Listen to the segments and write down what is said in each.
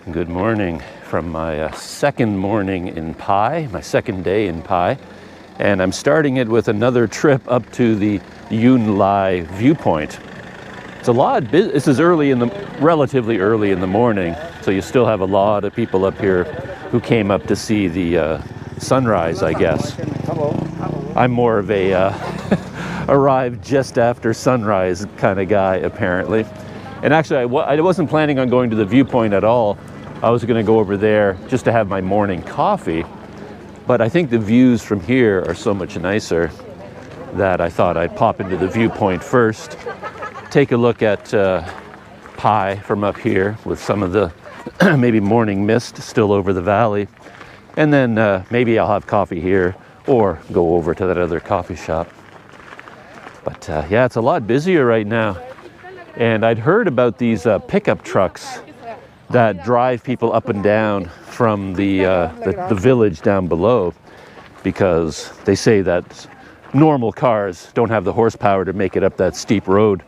Good morning from my second morning in Pai, my second day in Pai. And I'm starting it with another trip up to the Yun Lai Viewpoint. It's a lot, this is relatively early in the morning, so you still have a lot of people up here who came up to see the sunrise, I guess. I'm more of a arrived just after sunrise kind of guy, apparently. And actually, I wasn't planning on going to the viewpoint at all. I was going to go over there just to have my morning coffee. But I think the views from here are so much nicer that I thought I'd pop into the viewpoint first, take a look at Pai from up here with some of the maybe morning mist still over the valley. And then maybe I'll have coffee here or go over to that other coffee shop. But yeah, it's a lot busier right now. And I'd heard about these pickup trucks that drive people up and down from the village down below, because they say that normal cars don't have the horsepower to make it up that steep road.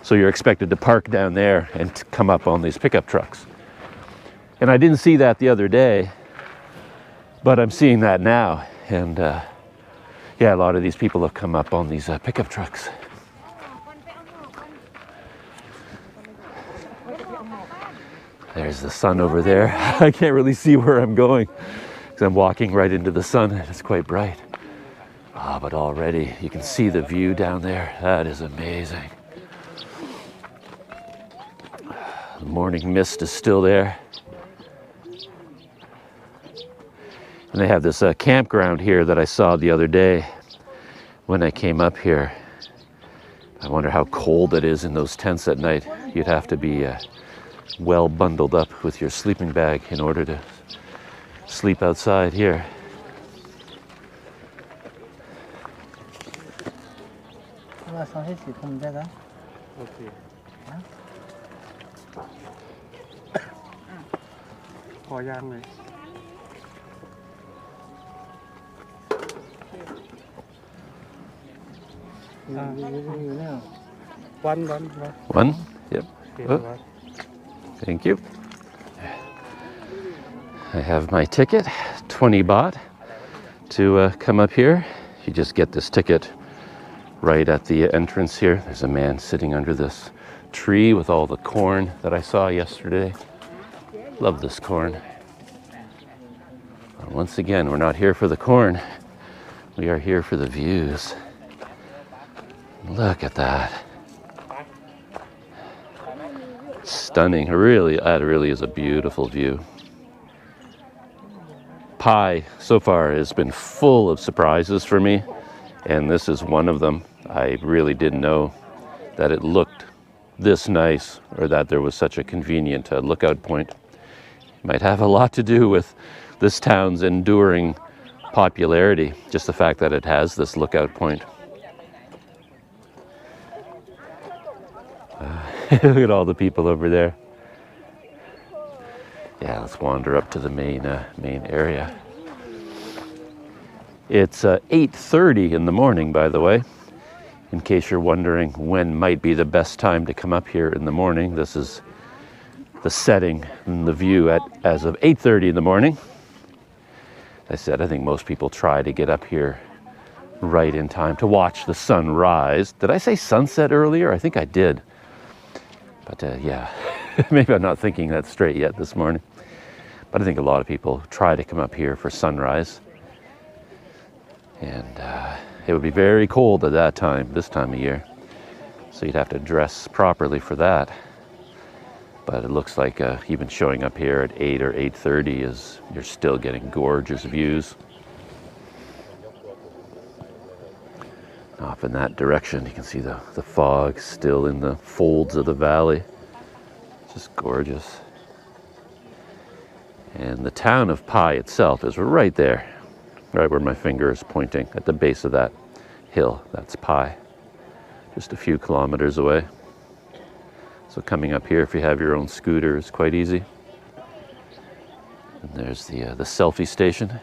So you're expected to park down there and come up on these pickup trucks. And I didn't see that the other day, but I'm seeing that now. And yeah, a lot of these people have come up on these pickup trucks. There's the sun over there. I can't really see where I'm going because I'm walking right into the sun and it's quite bright. But already you can see the view down there. That is amazing. The morning mist is still there. And they have this campground here that I saw the other day when I came up here. I wonder how cold it is in those tents at night. You'd have to be well bundled up with your sleeping bag in order to sleep outside here. One? Yep. Oh. Thank you. I have my ticket, 20 baht, to come up here. You just get this ticket right at the entrance here. There's a man sitting under this tree with all the corn that I saw yesterday. Love this corn. But once again, we're not here for the corn. We are here for the views. Look at that. Stunning. Really, that really is a beautiful view. Pai so far has been full of surprises for me, and this is one of them. I really didn't know that it looked this nice, or that there was such a convenient lookout point. It might have a lot to do with this town's enduring popularity, just the fact that it has this lookout point. Look at all the people over there. Yeah, let's wander up to the main area. It's 8:30 in the morning, by the way, in case you're wondering when might be the best time to come up here in the morning. This is the setting and the view as of 8:30 in the morning. As I said, I think most people try to get up here right in time to watch the sun rise. Did I say sunset earlier? I think I did. But yeah, maybe I'm not thinking that straight yet this morning. But I think a lot of people try to come up here for sunrise. And it would be very cold at that time, this time of year. So you'd have to dress properly for that. But it looks like even showing up here at 8 or 8:30 is, you're still getting gorgeous views. Off in that direction, you can see the fog still in the folds of the valley. Just gorgeous. And the town of Pai itself is right there, right where my finger is pointing, at the base of that hill. That's Pai, just a few kilometers away. So coming up here, if you have your own scooter, is quite easy. And there's the selfie station.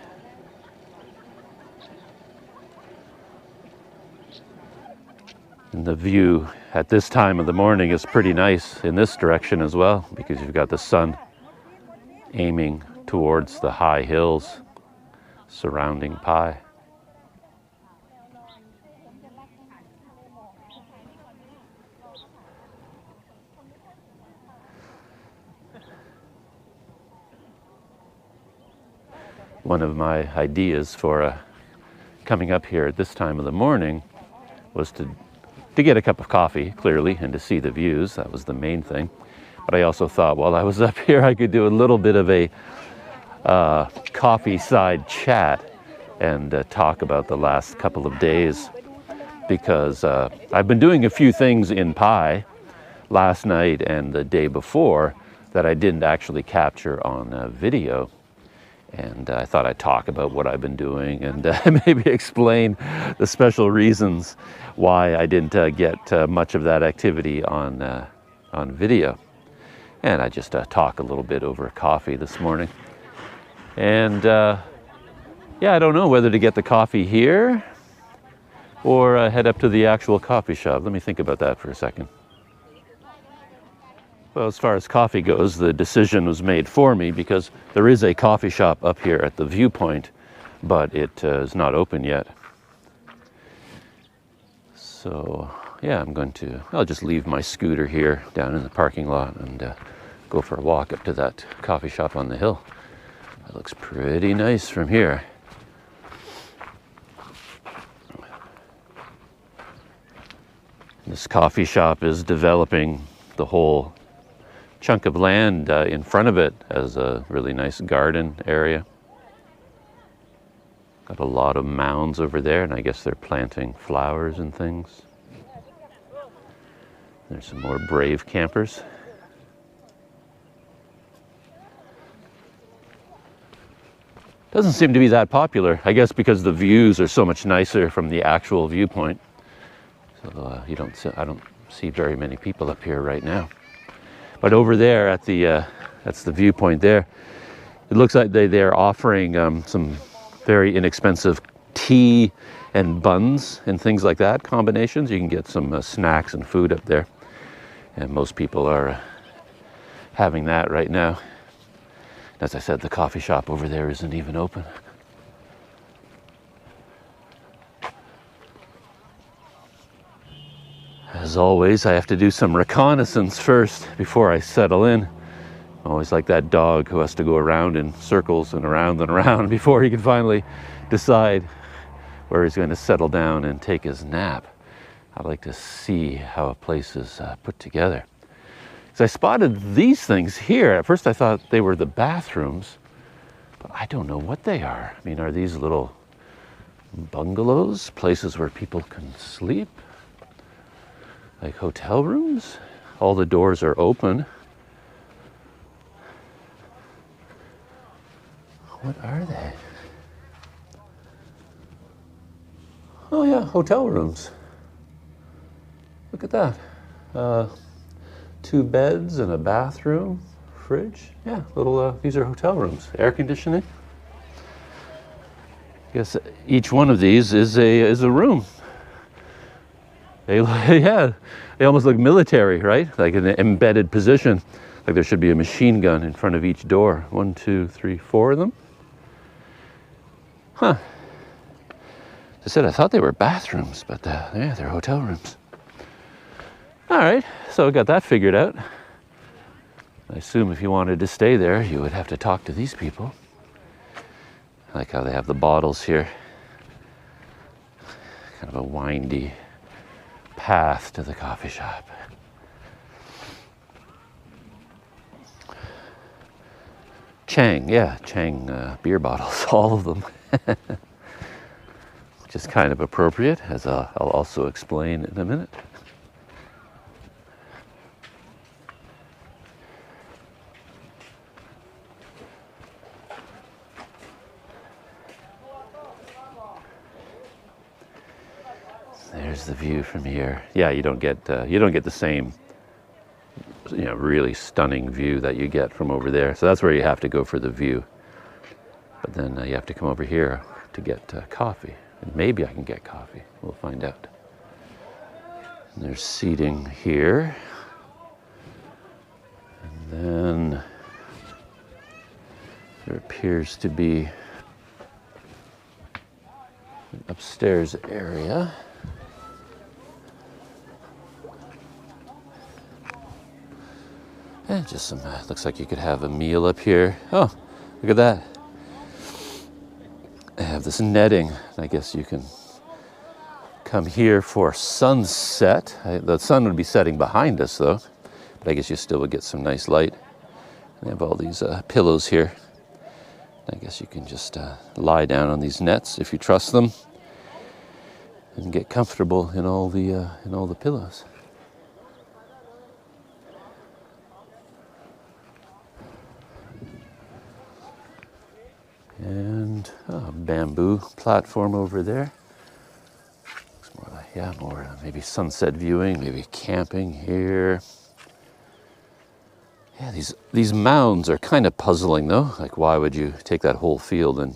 And the view at this time of the morning is pretty nice in this direction as well, because you've got the sun aiming towards the high hills surrounding Pai. One of my ideas for coming up here at this time of the morning was to get a cup of coffee, clearly, and to see the views. That was the main thing. But I also thought while I was up here, I could do a little bit of a coffee side chat and talk about the last couple of days, because I've been doing a few things in Pai last night and the day before that I didn't actually capture on video. And I thought I'd talk about what I've been doing and maybe explain the special reasons why I didn't get much of that activity on video. And I just talk a little bit over coffee this morning. And yeah, I don't know whether to get the coffee here or head up to the actual coffee shop. Let me think about that for a second. Well, as far as coffee goes, the decision was made for me because there is a coffee shop up here at the viewpoint, but it is not open yet. So, yeah, I'll just leave my scooter here down in the parking lot and go for a walk up to that coffee shop on the hill. It looks pretty nice from here. This coffee shop is developing the whole chunk of land in front of it as a really nice garden area. Got a lot of mounds over there, and I guess they're planting flowers and things. There's some more brave campers. Doesn't seem to be that popular, I guess because the views are so much nicer from the actual viewpoint. So I don't see very many people up here right now. But over there that's the viewpoint there. It looks like they're offering some very inexpensive tea and buns and things like that, combinations. You can get some snacks and food up there. And most people are having that right now. As I said, the coffee shop over there isn't even open. As always, I have to do some reconnaissance first before I settle in. I'm always like that dog who has to go around in circles and around before he can finally decide where he's going to settle down and take his nap. I like to see how a place is put together. So I spotted these things here. At first I thought they were the bathrooms, but I don't know what they are. I mean, are these little bungalows, places where people can sleep? Like hotel rooms? All the doors are open. What are they? Oh yeah, hotel rooms. Look at that. 2 beds and a bathroom, fridge. Yeah, these are hotel rooms. Air conditioning. I guess each one of these is a room. They almost look military, right? Like in an embedded position. Like there should be a machine gun in front of each door. 1, 2, 3, 4 of them. Huh. As I said, I thought they were bathrooms, but yeah, they're hotel rooms. All right, so I got that figured out. I assume if you wanted to stay there, you would have to talk to these people. I like how they have the bottles here. Kind of a windy path to the coffee shop. Chang beer bottles, all of them. Which is kind of appropriate, as I'll also explain in a minute. There's the view from here. Yeah, you don't get the same, really stunning view that you get from over there. So that's where you have to go for the view. But then you have to come over here to get coffee. And maybe I can get coffee. We'll find out. And there's seating here. And then There appears to be an upstairs area. And just some, looks like you could have a meal up here. Oh, look at that. I have this netting. I guess you can come here for sunset. The sun would be setting behind us though, but I guess you still would get some nice light. They have all these pillows here. I guess you can just lie down on these nets if you trust them and get comfortable in all the pillows. And a bamboo platform over there. Looks more like, yeah, more maybe sunset viewing, maybe camping here. Yeah, these mounds are kind of puzzling though. Like, why would you take that whole field and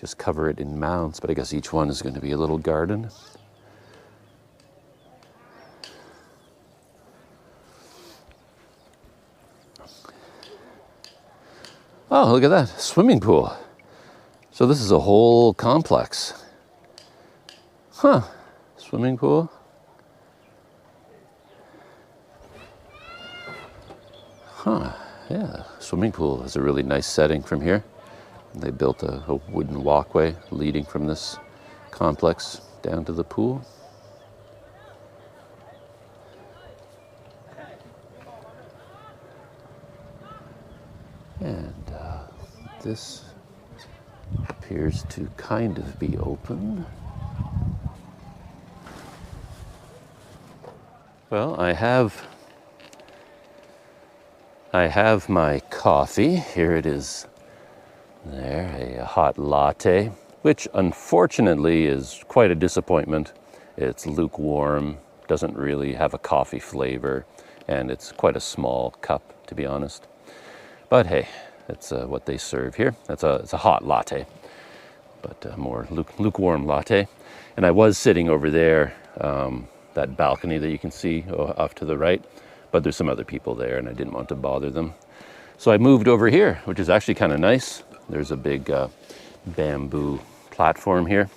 just cover it in mounds? But I guess each one is going to be a little garden. Oh, look at that, swimming pool. So this is a whole complex. Huh, swimming pool. Huh, yeah, swimming pool has a really nice setting from here. They built a wooden walkway leading from this complex down to the pool. And this appears to kind of be open. Well, I have my coffee. Here it is. There, a hot latte, which unfortunately is quite a disappointment. It's lukewarm, doesn't really have a coffee flavor, and it's quite a small cup, to be honest. But hey, that's what they serve here. It's a hot latte, but more lukewarm latte. And I was sitting over there, that balcony that you can see off to the right, but there's some other people there and I didn't want to bother them. So I moved over here, which is actually kind of nice. There's a big bamboo platform here.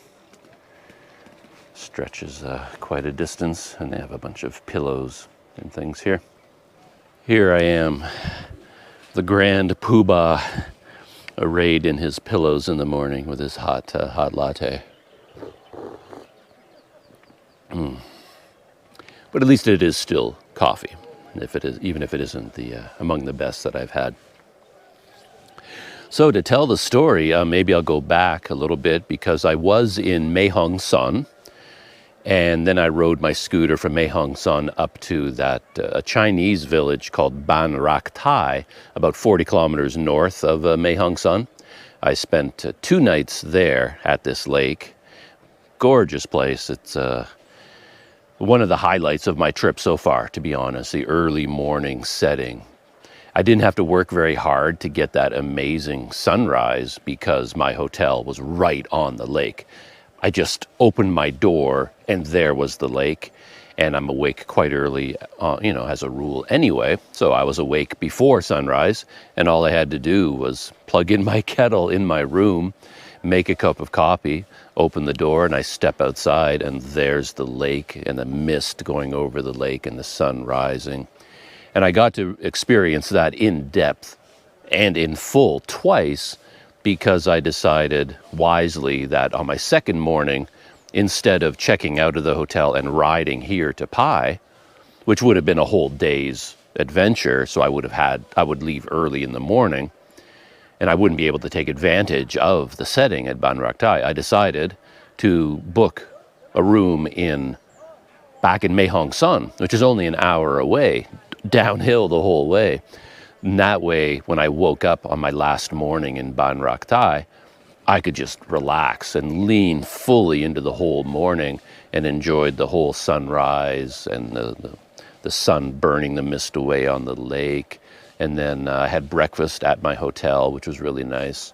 Stretches quite a distance, and they have a bunch of pillows and things here. Here I am, the grand poobah, arrayed in his pillows in the morning with his hot latte. But at least it is still coffee, even if it isn't among the best that I've had. So to tell the story, maybe I'll go back a little bit, because I was in Mae Hong Son, and then I rode my scooter from Mae Hong Son up to a Chinese village called Ban Rak Thai, about 40 kilometers north of Mae Hong Son. I spent 2 nights there at this lake. Gorgeous place. It's one of the highlights of my trip so far, to be honest, the early morning setting. I didn't have to work very hard to get that amazing sunrise because my hotel was right on the lake. I just opened my door and there was the lake, and I'm awake quite early, as a rule anyway. So I was awake before sunrise, and all I had to do was plug in my kettle in my room, make a cup of coffee, open the door, and I step outside, and there's the lake and the mist going over the lake and the sun rising. And I got to experience that in depth and in full twice, because I decided wisely that on my second morning, instead of checking out of the hotel and riding here to Pai, which would have been a whole day's adventure, so I would leave early in the morning, and I wouldn't be able to take advantage of the setting at Ban Rak Thai, I decided to book a room back in Mae Hong Son, which is only an hour away, downhill the whole way. And that way, when I woke up on my last morning in Ban Rak Thai, I could just relax and lean fully into the whole morning and enjoyed the whole sunrise and the sun burning the mist away on the lake. And then I had breakfast at my hotel, which was really nice.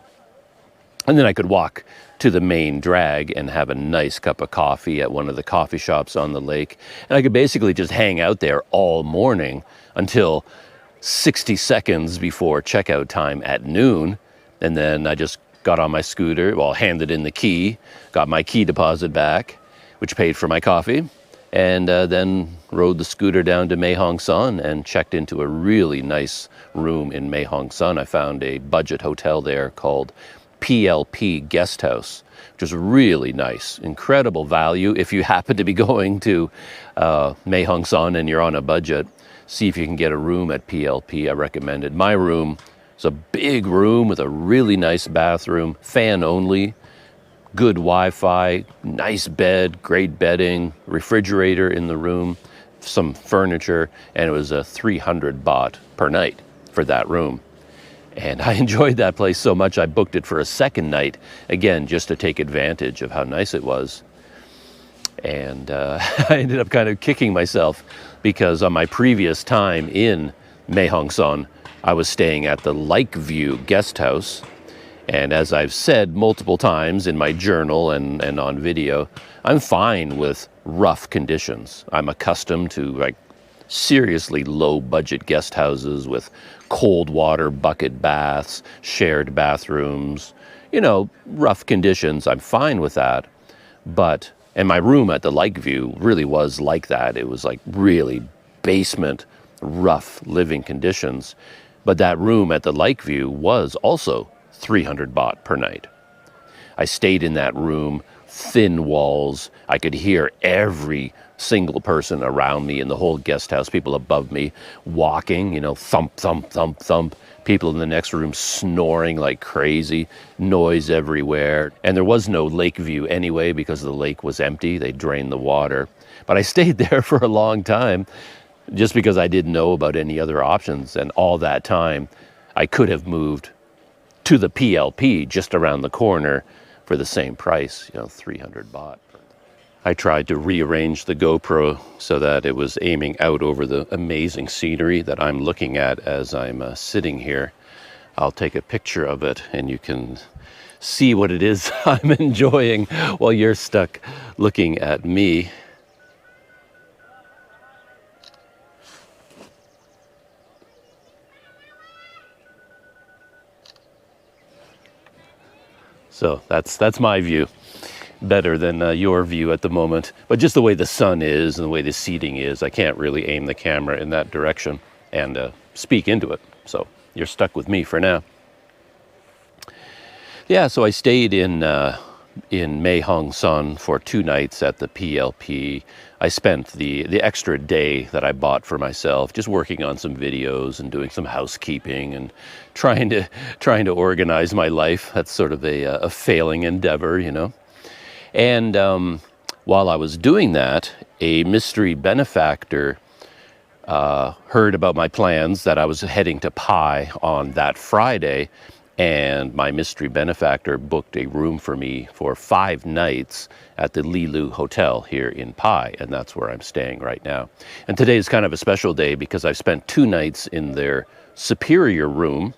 And then I could walk to the main drag and have a nice cup of coffee at one of the coffee shops on the lake. And I could basically just hang out there all morning until 60 seconds before checkout time at noon. And then I just got on my scooter, well, handed in the key, got my key deposit back, which paid for my coffee, and then rode the scooter down to Mae Hong Son and checked into a really nice room in Mae Hong Son. I found a budget hotel there called PLP Guest House, which is really nice, incredible value. If you happen to be going to Mae Hong Son and you're on a budget, see if you can get a room at PLP. I recommend it. My room is a big room with a really nice bathroom, fan only, good Wi-Fi, nice bed, great bedding, refrigerator in the room, some furniture, and it was 300 baht per night for that room. And I enjoyed that place so much I booked it for a second night, again, just to take advantage of how nice it was. And I ended up kind of kicking myself because on my previous time in Mae Hong Son, I was staying at the Lakeview Guest House. And as I've said multiple times in my journal and on video, I'm fine with rough conditions. I'm accustomed to like seriously low budget guest houses with cold water bucket baths, shared bathrooms, you know, rough conditions. I'm fine with that. And my room at the Lakeview really was like that. It was like really basement, rough living conditions. But that room at the Lakeview was also 300 baht per night. I stayed in that room, thin walls. I could hear every single person around me in the whole guest house, people above me walking, you know, thump, thump, thump, thump. People in the next room snoring like crazy, noise everywhere. And there was no lake view anyway because the lake was empty. They drained the water. But I stayed there for a long time just because I didn't know about any other options. And all that time, I could have moved to the PLP just around the corner for the same price, you know, 300 baht. I tried to rearrange the GoPro so that it was aiming out over the amazing scenery that I'm looking at as I'm sitting here. I'll take a picture of it and you can see what it is I'm enjoying while you're stuck looking at me. So that's my view. Better than your view at the moment. But just the way the sun is and the way the seating is, I can't really aim the camera in that direction and speak into it. So you're stuck with me for now. Yeah, so I stayed in Mae Hong Son for 2 nights at the PLP. I spent the extra day that I bought for myself just working on some videos and doing some housekeeping and trying to organize my life. That's sort of a failing endeavor, you know. And while I was doing that, a mystery benefactor heard about my plans that I was heading to Pai on that Friday, and my mystery benefactor booked a room for me for 5 nights at the Lilu Hotel here in Pai, and that's where I'm staying right now. And today is kind of a special day because I've spent 2 nights in their superior room,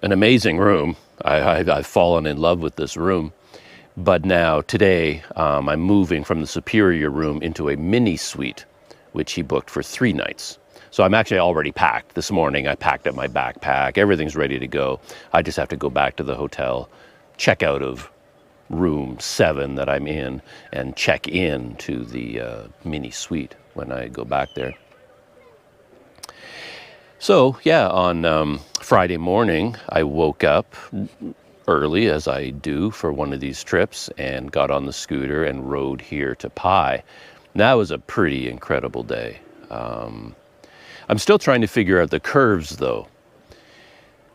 an amazing room. I've fallen in love with this room. But now, today, I'm moving from the superior room into a mini suite, which he booked for 3 nights. So I'm actually already packed. This morning, I packed up my backpack. Everything's ready to go. I just have to go back to the hotel, check out of room 7 that I'm in, and check in to the mini suite when I go back there. So, yeah, on Friday morning, I woke up early, as I do for one of these trips, and got on the scooter and rode here to Pai. That was a pretty incredible day. I'm still trying to figure out the curves, though,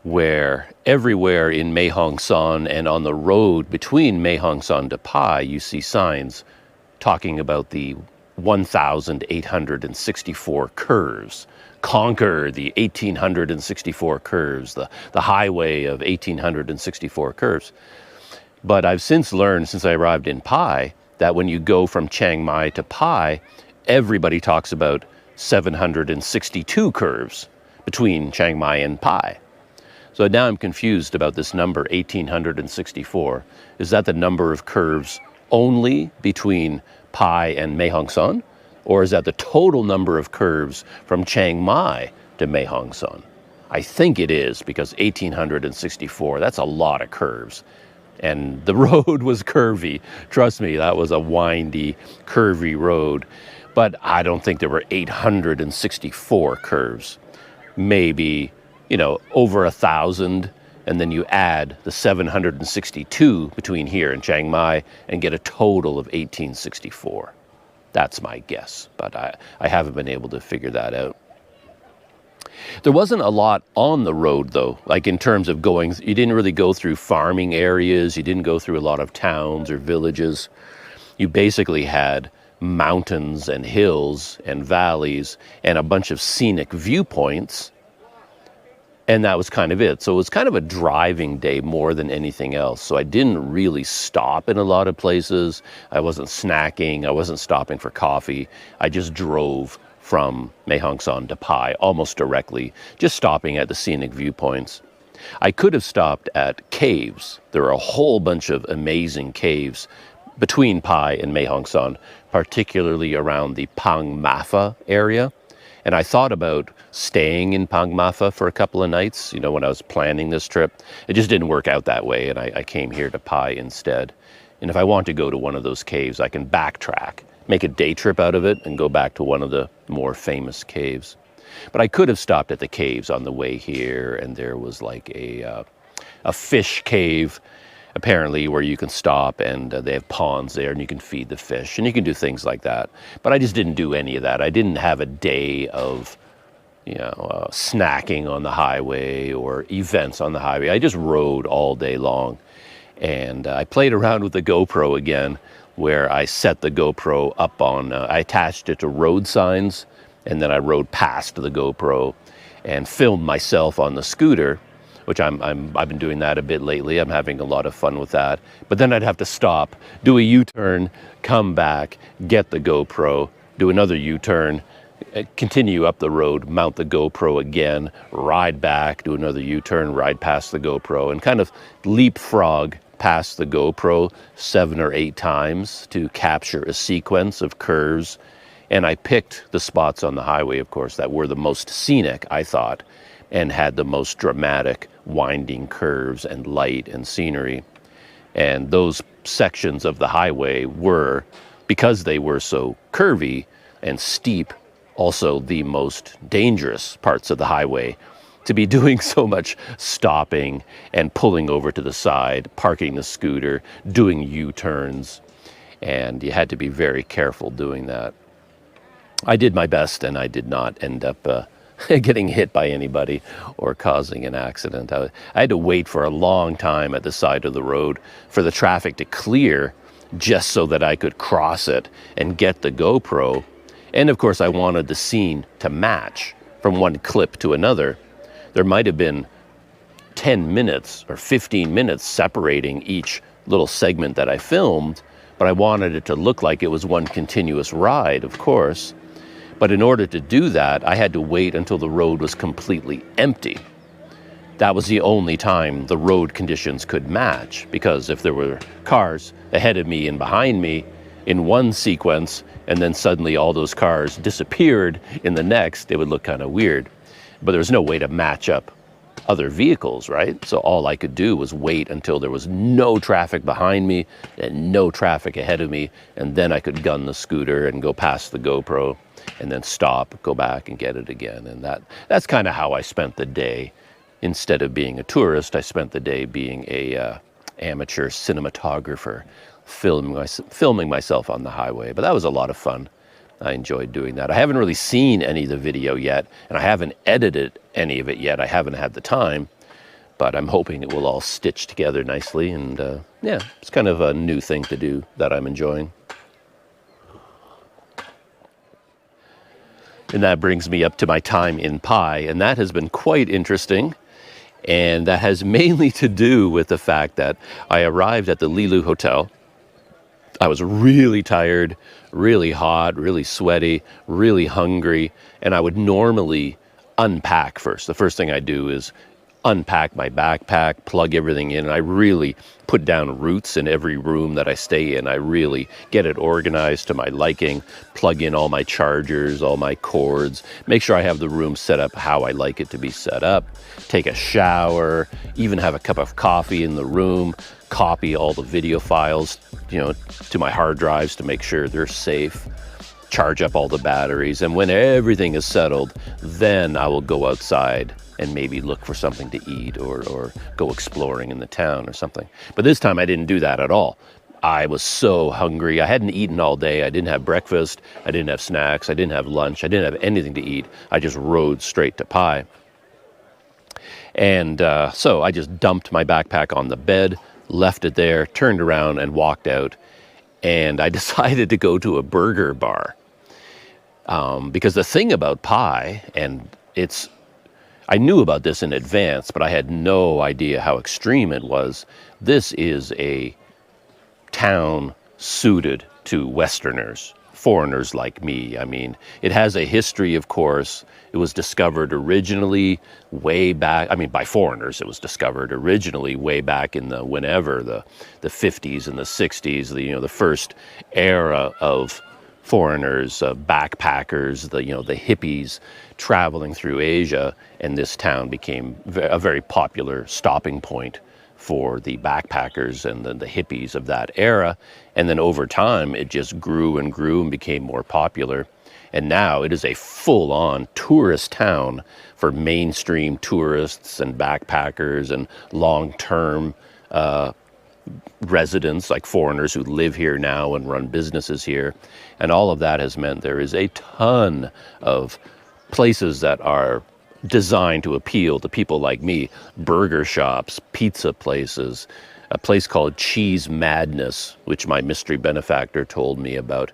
where everywhere in Mae Hong Son and on the road between Mae Hong Son to Pai, you see signs talking about the 1,864 curves. Conquer the 1,864 curves, the highway of 1,864 curves. But I've since learned, since I arrived in Pai, that when you go from Chiang Mai to Pai, everybody talks about 762 curves between Chiang Mai and Pai. So now I'm confused about this number, 1,864. Is that the number of curves only between Pai and Mae Hong Son? Or is that the total number of curves from Chiang Mai to Mae Hong Son? I think it is, because 1864, that's a lot of curves. And the road was curvy. Trust me, that was a windy, curvy road. But I don't think there were 864 curves. Maybe, over 1,000. And then you add the 762 between here and Chiang Mai and get a total of 1864. That's my guess, but I haven't been able to figure that out. There wasn't a lot on the road, though, like in terms of going. You didn't really go through farming areas. You didn't go through a lot of towns or villages. You basically had mountains and hills and valleys and a bunch of scenic viewpoints. And that was kind of it. So it was kind of a driving day more than anything else. So I didn't really stop in a lot of places. I wasn't snacking. I wasn't stopping for coffee. I just drove from Mae Hong Son to Pai almost directly, just stopping at the scenic viewpoints. I could have stopped at caves. There are a whole bunch of amazing caves between Pai and Mae Hong Son, particularly around the Pang Mafa area. And I thought about staying in Pang Mafa for a couple of nights, when I was planning this trip. It just didn't work out that way, and I came here to Pai instead. And if I want to go to one of those caves, I can backtrack, make a day trip out of it, and go back to one of the more famous caves. But I could have stopped at the caves on the way here, and there was like a fish cave, apparently, where you can stop, and they have ponds there and you can feed the fish and you can do things like that. But I just didn't do any of that. I didn't have a day of snacking on the highway or events on the highway. I just rode all day long, and I played around with the GoPro again, where I set the GoPro up on, I attached it to road signs, and then I rode past the GoPro and filmed myself on the scooter, which I've been doing that a bit lately. I'm having a lot of fun with that. But then I'd have to stop, do a U-turn, come back, get the GoPro, do another U-turn, continue up the road, mount the GoPro again, ride back, do another U-turn, ride past the GoPro, and kind of leapfrog past the GoPro 7 or 8 times to capture a sequence of curves. And I picked the spots on the highway, of course, that were the most scenic, I thought, and had the most dramatic winding curves and light and scenery. And those sections of the highway were, because they were so curvy and steep, also the most dangerous parts of the highway, to be doing so much stopping and pulling over to the side, parking the scooter, doing U-turns, and you had to be very careful doing that. I did my best, and I did not end up getting hit by anybody or causing an accident. I had to wait for a long time at the side of the road for the traffic to clear, just so that I could cross it and get the GoPro. And of course, I wanted the scene to match from one clip to another. There might have been 10 minutes or 15 minutes separating each little segment that I filmed, but I wanted it to look like it was one continuous ride, of course. But in order to do that, I had to wait until the road was completely empty. That was the only time the road conditions could match, because if there were cars ahead of me and behind me in one sequence, and then suddenly all those cars disappeared in the next, it would look kind of weird. But there was no way to match up other vehicles, right? So all I could do was wait until there was no traffic behind me and no traffic ahead of me, and then I could gun the scooter and go past the GoPro and then stop, go back and get it again. And that's kind of how I spent the day. Instead of being a tourist, I spent the day being a amateur cinematographer, filming myself on the highway. But that was a lot of fun. I enjoyed doing that. I haven't really seen any of the video yet, and I haven't edited any of it yet. I haven't had the time, but I'm hoping it will all stitch together nicely. And yeah, it's kind of a new thing to do that I'm enjoying. And that brings me up to my time in Pai, and that has been quite interesting. And that has mainly to do with the fact that I arrived at the Lilu Hotel. I was really tired, really hot, really sweaty, really hungry, and I would normally unpack first. The first thing I do is unpack my backpack, plug everything in. I really put down roots in every room that I stay in. I really get it organized to my liking, plug in all my chargers, all my cords, make sure I have the room set up how I like it to be set up, take a shower, even have a cup of coffee in the room, copy all the video files, to my hard drives to make sure they're safe, charge up all the batteries. And when everything is settled, then I will go outside and maybe look for something to eat or go exploring in the town or something. But this time I didn't do that at all. I was so hungry. I hadn't eaten all day. I didn't have breakfast. I didn't have snacks. I didn't have lunch. I didn't have anything to eat. I just rode straight to Pai. And so I just dumped my backpack on the bed, left it there, turned around and walked out. And I decided to go to a burger bar. Because the thing about Pai, and I knew about this in advance, but I had no idea how extreme it was. This is a town suited to Westerners, foreigners like me. I mean, it has a history, of course. It was discovered originally way back, by foreigners. It was discovered originally way back in the 50s and the 60s, the first era of foreigners, backpackers, the hippies traveling through Asia, and this town became a very popular stopping point for the backpackers and the hippies of that era. And then over time, it just grew and grew and became more popular. And now it is a full-on tourist town for mainstream tourists and backpackers and long-term residents, like foreigners who live here now and run businesses here. And all of that has meant there is a ton of places that are designed to appeal to people like me. Burger shops, pizza places, a place called Cheese Madness, which my mystery benefactor told me about.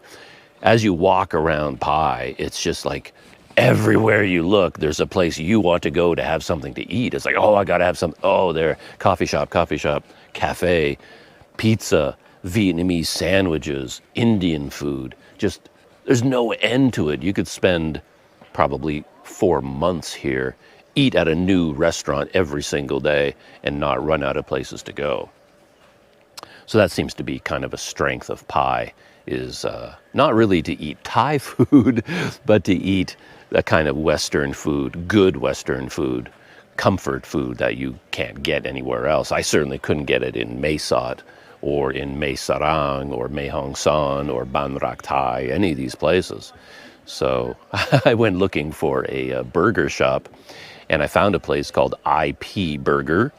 As you walk around Pai, it's just like everywhere you look, there's a place you want to go to have something to eat. It's like, oh, I gotta have something. Oh, there, coffee shop, cafe, pizza, Vietnamese sandwiches, Indian food. Just, there's no end to it. You could spend probably 4 months here, eat at a new restaurant every single day, and not run out of places to go. So that seems to be kind of a strength of Pai, is not really to eat Thai food, but to eat that kind of Western food, good Western food, comfort food that you can't get anywhere else. I certainly couldn't get it in Mae Sot or in Mae Sarang or Mae Hong Son or Ban Rak Thai, any of these places. So I went looking for a burger shop, and I found a place called IP Burger,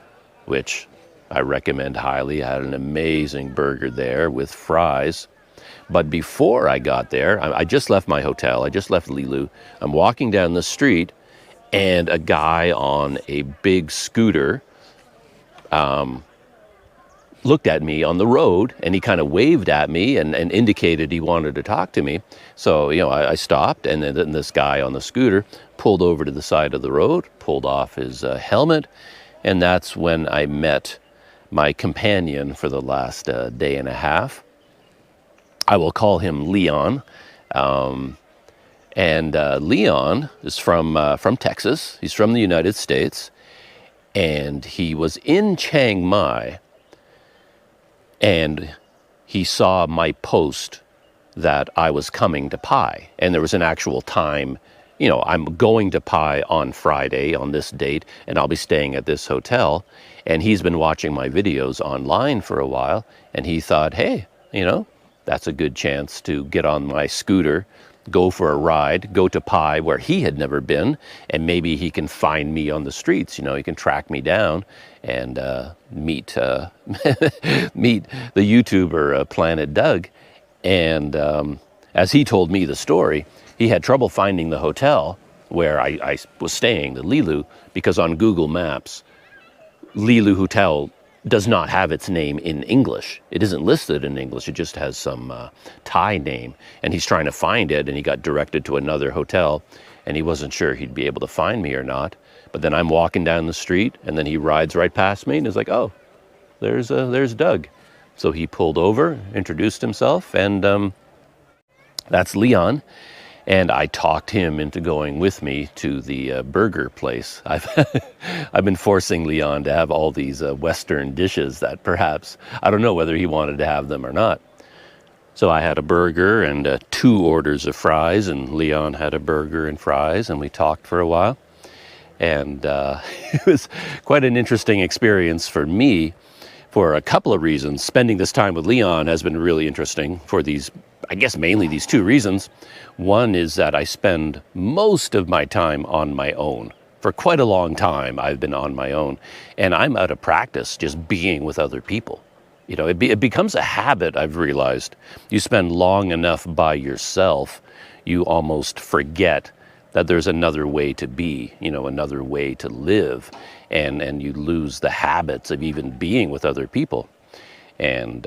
which I recommend highly. I had an amazing burger there with fries. But before I got there, I just left my hotel. I just left Lilu. I'm walking down the street, and a guy on a big scooter looked at me on the road, and he kind of waved at me and indicated he wanted to talk to me. So, I stopped, and then this guy on the scooter pulled over to the side of the road, pulled off his helmet, and that's when I met my companion for the last day and a half. I will call him Leon. And Leon is from Texas. He's from the United States. And he was in Chiang Mai. And he saw my post that I was coming to Pai. And there was an actual time, I'm going to Pai on Friday on this date, and I'll be staying at this hotel. And he's been watching my videos online for a while. And he thought, hey, that's a good chance to get on my scooter, go for a ride, go to Pai where he had never been, and maybe he can find me on the streets. He can track me down and meet meet the YouTuber Planet Doug. And as he told me the story, he had trouble finding the hotel where I was staying, the Lilu, because on Google Maps, Lilu Hotel does not have its name in English. It isn't listed in English. It just has some Thai name. And he's trying to find it, and he got directed to another hotel, and he wasn't sure he'd be able to find me or not. But then I'm walking down the street, and then he rides right past me, and is like, oh, there's Doug. So he pulled over, introduced himself, and that's Leon. And I talked him into going with me to the burger place. I've been forcing Leon to have all these Western dishes that perhaps, I don't know whether he wanted to have them or not. So I had a burger and 2 orders of fries, and Leon had a burger and fries, and we talked for a while. And it was quite an interesting experience for me for a couple of reasons. Spending this time with Leon has been really interesting for these, I guess mainly these 2 reasons. One is that I spend most of my time on my own. For quite a long time, I've been on my own, and I'm out of practice just being with other people. You know, it becomes a habit, I've realized. You spend long enough by yourself, you almost forget that there's another way to be, you know, another way to live, and you lose the habits of even being with other people. And,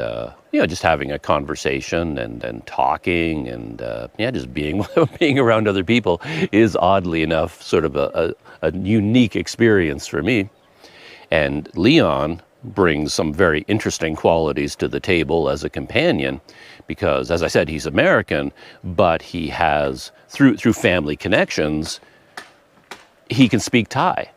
you know, just having a conversation and talking and, yeah, just being around other people is oddly enough sort of a unique experience for me. And Leon brings some very interesting qualities to the table as a companion because, as I said, he's American, but he has, through family connections, he can speak Thai.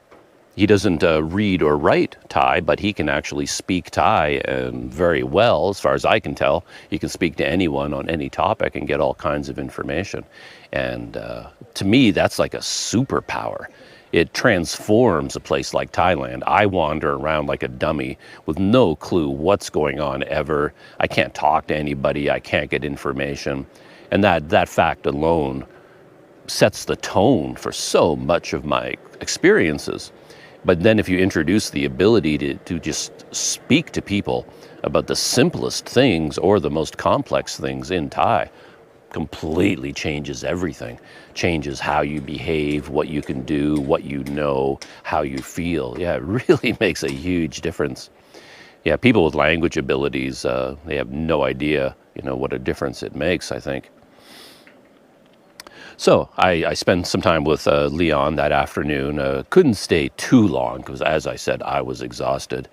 He doesn't read or write Thai, but he can actually speak Thai very well, as far as I can tell. He can speak to anyone on any topic and get all kinds of information. And to me, that's like a superpower. It transforms a place like Thailand. I wander around like a dummy with no clue what's going on ever. I can't talk to anybody. I can't get information. And that fact alone sets the tone for so much of my experiences. But then if you introduce the ability to just speak to people about the simplest things or the most complex things in Thai, completely changes everything. Changes how you behave, what you can do, what you know, how you feel. Yeah, it really makes a huge difference. Yeah, people with language abilities, they have no idea, you know, what a difference it makes, I think. So I spent some time with Leon that afternoon. Couldn't stay too long because, as I said, I was exhausted.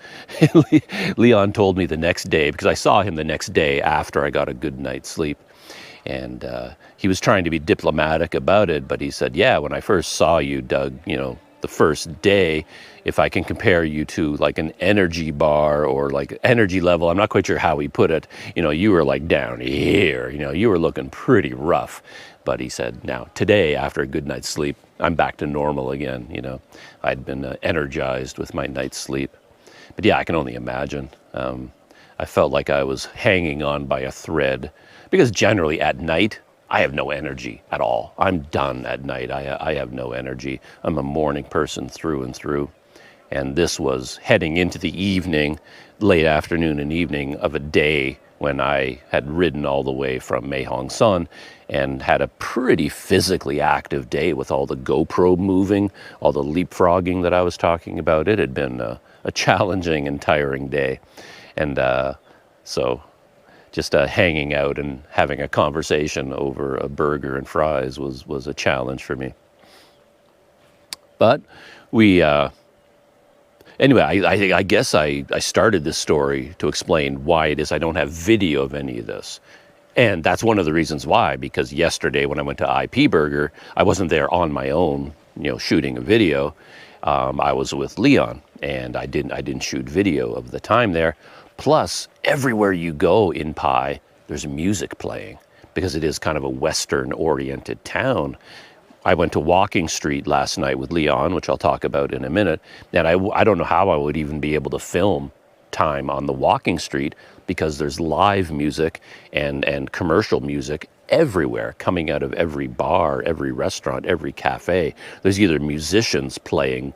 Leon told me the next day, because I saw him the next day after I got a good night's sleep. And he was trying to be diplomatic about it, but he said, yeah, when I first saw you, Doug, you know, the first day, if I can compare you to like an energy bar or like energy level, I'm not quite sure how he put it, you know, you were like down here, you know, you were looking pretty rough. But he said, now today, after a good night's sleep, I'm back to normal again, you know. I'd been energized with my night's sleep. But yeah, I can only imagine. I felt like I was hanging on by a thread, because generally at night, I have no energy at all. I'm done at night. I have no energy. I'm a morning person through and through. And this was heading into the evening, late afternoon and evening of a day when I had ridden all the way from Mae Hong Son and had a pretty physically active day with all the GoPro moving, all the leapfrogging that I was talking about. It had been a challenging and tiring day. And so just hanging out and having a conversation over a burger and fries was a challenge for me. But we, anyway, I guess I started this story to explain why it is I don't have video of any of this. And that's one of the reasons why, because yesterday when I went to IP Burger, I wasn't there on my own, you know, shooting a video. I was with Leon, and I didn't shoot video of the time there. Plus, everywhere you go in Pai, there's music playing, because it is kind of a Western-oriented town. I went to Walking Street last night with Leon, which I'll talk about in a minute, and I don't know how I would even be able to film time on the Walking Street, because there's live music and commercial music everywhere, coming out of every bar, every restaurant, every cafe. There's either musicians playing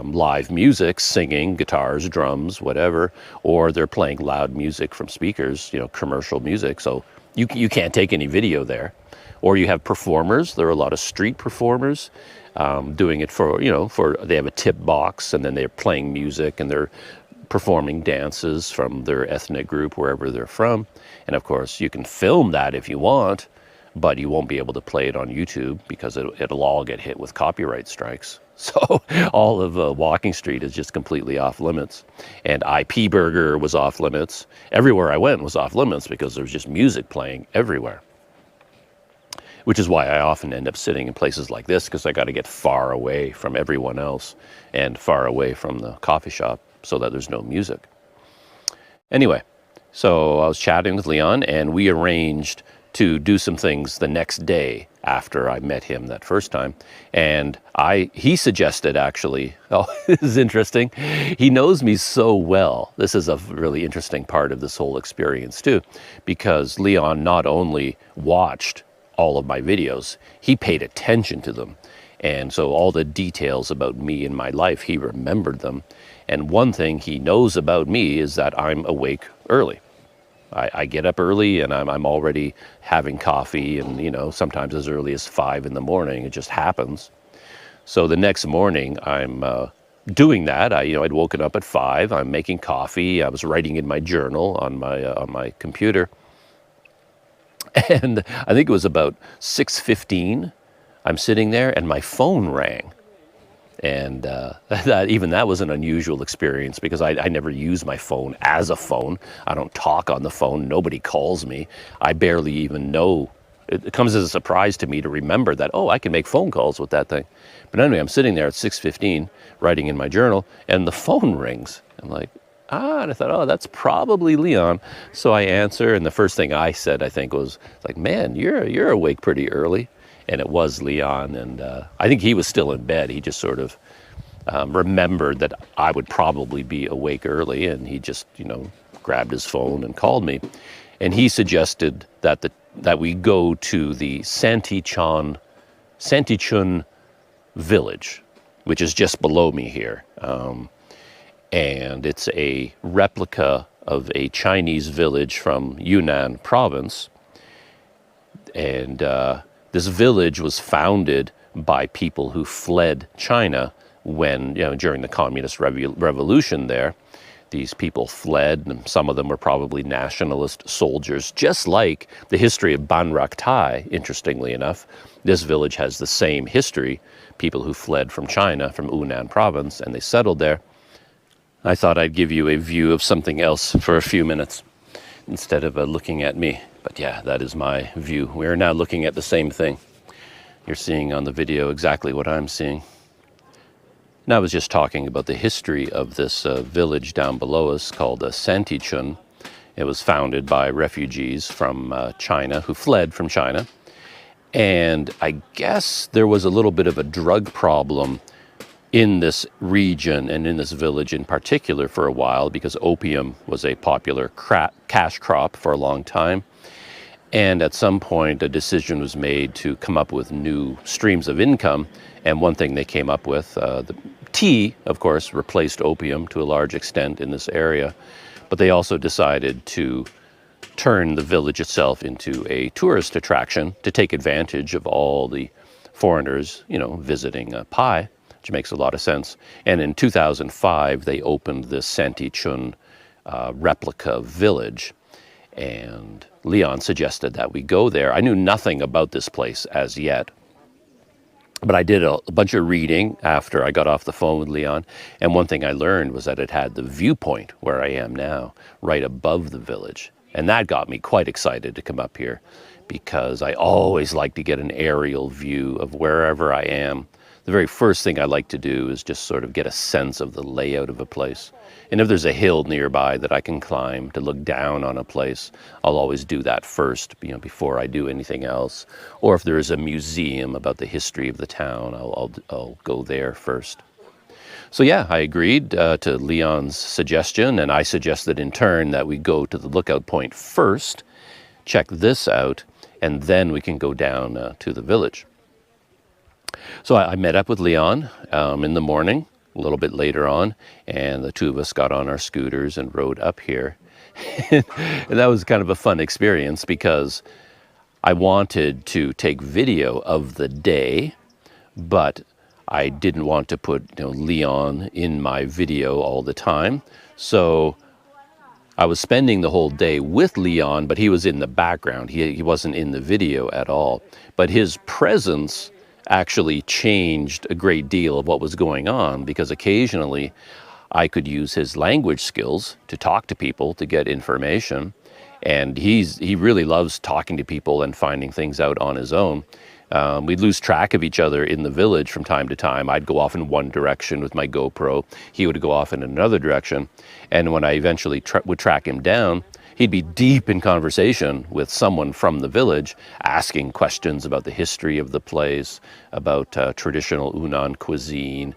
live music, singing, guitars, drums, whatever, or they're playing loud music from speakers, you know, commercial music. So you can't take any video there. Or you have performers. There are a lot of street performers doing it for, you know, they have a tip box, and then they're playing music and they're performing dances from their ethnic group, wherever they're from. And of course, you can film that if you want, but you won't be able to play it on YouTube because it'll all get hit with copyright strikes. So all of Walking Street is just completely off limits. And IP Burger was off limits. Everywhere I went was off limits because there was just music playing everywhere. which is why I often end up sitting in places like this, because I got to get far away from everyone else and far away from the coffee shop so that there's no music. Anyway, so I was chatting with Leon, and we arranged to do some things the next day after I met him that first time. And he suggested, actually, oh, this is interesting. He knows me so well. This is a really interesting part of this whole experience too, because Leon not only watched all of my videos, he paid attention to them. And so all the details about me and my life, he remembered them. And one thing he knows about me is that I'm awake early. I get up early, and I'm already having coffee, and sometimes as early as 5 in the morning. It just happens. So the next morning I'm doing that. I'd woken up at 5. I'm making coffee. I was writing in my journal on my computer, and I think it was about 6:15. I'm sitting there, and my phone rang. And that was an unusual experience, because I never use my phone as a phone. I don't talk on the phone. Nobody calls me. I barely even know. It comes as a surprise to me to remember that, oh, I can make phone calls with that thing. But anyway, I'm sitting there at 6:15 writing in my journal, and the phone rings. I'm like, and I thought, oh, that's probably Leon. So I answer, and the first thing I said, I think, was like, man, you're awake pretty early. And it was Leon, and I think he was still in bed. He just sort of remembered that I would probably be awake early, and he just, grabbed his phone and called me. And he suggested that we go to the Santichon Village, which is just below me here. And it's a replica of a Chinese village from Yunnan province. And this village was founded by people who fled China when, during the Communist Revolution there. These people fled, and some of them were probably nationalist soldiers, just like the history of Ban Rak Thai, interestingly enough. This village has the same history, people who fled from China, from Yunnan province, and they settled there. I thought I'd give you a view of something else for a few minutes instead of looking at me. But yeah, that is my view. We are now looking at the same thing. You're seeing on the video exactly what I'm seeing. And I was just talking about the history of this village down below us called Santichon. It was founded by refugees from China who fled from China. And I guess there was a little bit of a drug problem in this region and in this village in particular for a while, because opium was a popular cash crop for a long time. And at some point, a decision was made to come up with new streams of income. And one thing they came up with, the tea, of course, replaced opium to a large extent in this area. But they also decided to turn the village itself into a tourist attraction to take advantage of all the foreigners, visiting Pai, which makes a lot of sense. And in 2005, they opened this Santichon replica village. And Leon suggested that we go there. I knew nothing about this place as yet, but I did a bunch of reading after I got off the phone with Leon. And one thing I learned was that it had the viewpoint where I am now, right above the village. And that got me quite excited to come up here, because I always like to get an aerial view of wherever I am. The very first thing I like to do is just sort of get a sense of the layout of a place. And if there's a hill nearby that I can climb to look down on a place, I'll always do that first, before I do anything else. Or if there is a museum about the history of the town, I'll go there first. So yeah, I agreed to Leon's suggestion, and I suggested in turn that we go to the lookout point first, check this out, and then we can go down to the village. So I met up with Leon in the morning, a little bit later on, and the two of us got on our scooters and rode up here. And that was kind of a fun experience, because I wanted to take video of the day, but I didn't want to put Leon in my video all the time. So I was spending the whole day with Leon, but he was in the background. He wasn't in the video at all. But his presence actually changed a great deal of what was going on, because occasionally I could use his language skills to talk to people, to get information. And he really loves talking to people and finding things out on his own. We'd lose track of each other in the village from time to time. I'd go off in one direction with my GoPro. He would go off in another direction. And when I eventually would track him down, he'd be deep in conversation with someone from the village, asking questions about the history of the place, about traditional Yunnan cuisine.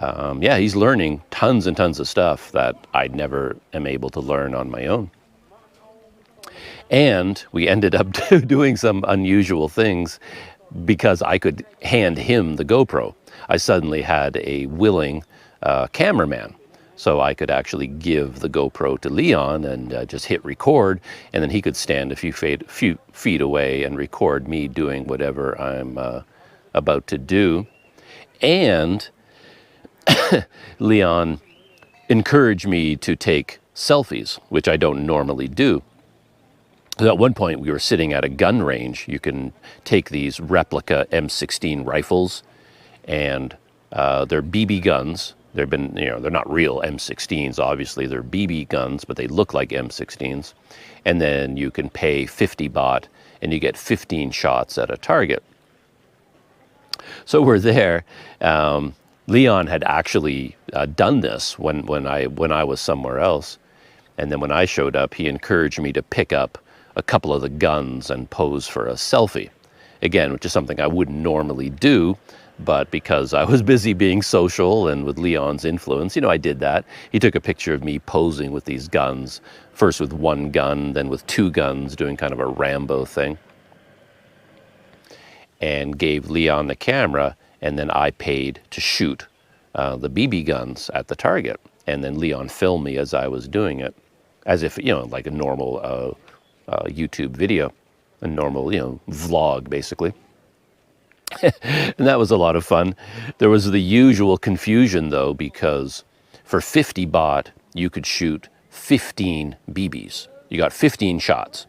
Yeah, he's learning tons and tons of stuff that I never am able to learn on my own. And we ended up doing some unusual things because I could hand him the GoPro. I suddenly had a willing cameraman. So I could actually give the GoPro to Leon and just hit record, and then he could stand a few feet away and record me doing whatever I'm about to do. And Leon encouraged me to take selfies, which I don't normally do. At one point, we were sitting at a gun range. You can take these replica M16 rifles, and they're BB guns. They're not real M16s, obviously. They're BB guns, but they look like M16s. And then you can pay 50 baht, and you get 15 shots at a target. So we're there. Leon had actually done this when I was somewhere else. And then when I showed up, he encouraged me to pick up a couple of the guns and pose for a selfie. Again, which is something I wouldn't normally do, but because I was busy being social and with Leon's influence, I did that. He took a picture of me posing with these guns, first with one gun, then with two guns, doing kind of a Rambo thing, and gave Leon the camera, and then I paid to shoot the BB guns at the target. And then Leon filmed me as I was doing it, as if, like a normal YouTube video, a normal, vlog, basically. And that was a lot of fun. There was the usual confusion, though, because for 50 baht, you could shoot 15 BBs. You got 15 shots.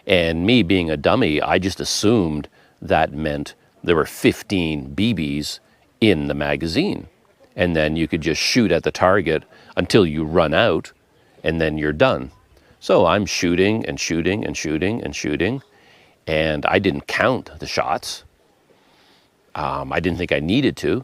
And me being a dummy, I just assumed that meant there were 15 BBs in the magazine. And then you could just shoot at the target until you run out, and then you're done. So I'm shooting and shooting and shooting and shooting, and I didn't count the shots. I didn't think I needed to.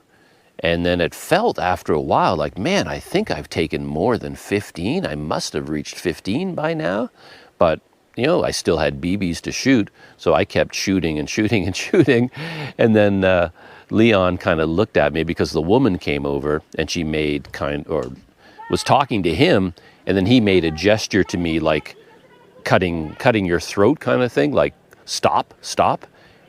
And then it felt after a while like, man, I think I've taken more than 15. I must have reached 15 by now. But, I still had BBs to shoot, so I kept shooting and shooting and shooting. And then Leon kind of looked at me because the woman came over and she was talking to him, and then he made a gesture to me like cutting your throat kind of thing, like stop.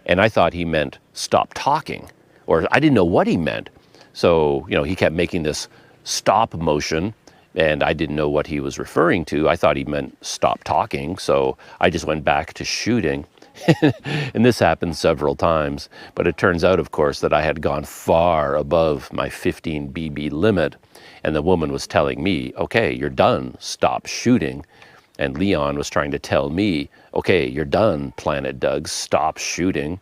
And I thought he meant stop talking, or I didn't know what he meant. So, he kept making this stop motion, and I didn't know what he was referring to. I thought he meant stop talking, so I just went back to shooting. And this happened several times, but it turns out, of course, that I had gone far above my 15 BB limit, and the woman was telling me, okay, you're done, stop shooting. And Leon was trying to tell me, okay, you're done, Planet Doug, stop shooting.